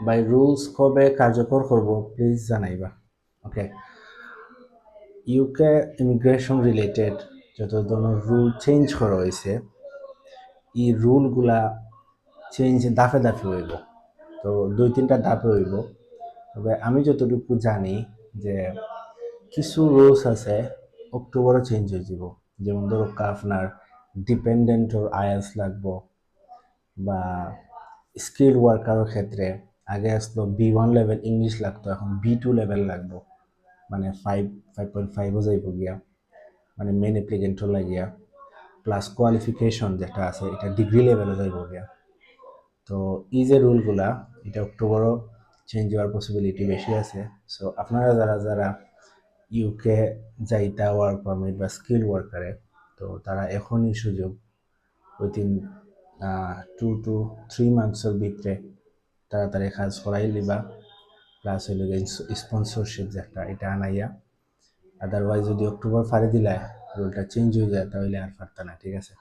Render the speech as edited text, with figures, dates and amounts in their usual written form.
By rules কবে কার্যকর করব প্লিজ জানাইবা। ওকে, ইউকে ইমিগ্রেশন রিলেটেড যত ধরনের রুল চেঞ্জ করা হয়েছে, এই রুলগুলা চেঞ্জ দাফে দাফে হইব। তো 2-3টা ধাপে হইব। তবে আমি যতটুকু জানি যে কিছু রুলস আছে অক্টোবরে চেঞ্জ হয়ে যাব। যেমন ধরো আপনার ডিপেন্ডেন্টর আইএলস লাগবো, বা স্কিল ওয়ার্কারের ক্ষেত্রে আগে আসতো B1 লেভেল ইংলিশ লাগতো, এখন B2 লেভেল লাগবো, মানে 5.5ও যাইব গিয়া, মানে মেন অ্যাপ্লিকেন্টর লাগিয়া, প্লাস কোয়ালিফিকেশন যেটা আছে এটা ডিগ্রি লেভেলে যাইব গিয়া। তো এই যে রুলগুলা, এটা অক্টোবরও চেঞ্জ হওয়ার পসিবিলিটি বেশি আছে। সো আপনারা যারা যারা ইউকে যাইতা ওয়ার্ক পারমিট বা স্কিল ওয়ার্কারে, তো তারা এখনই সুযোগ, উইথিন 2 to 3 মান্থসের ভিতরে তাড়াতাড়ি কাজ করাই লিবা। প্লাস হইল স্পন্সরশিপ যেটা এটা আনাইয়া, আদারওয়াইজ যদি অক্টোবর ফাড়ি দিলায় রুলটা চেঞ্জ হয়ে যায় তাহলে আর পারতা না, ঠিক আছে।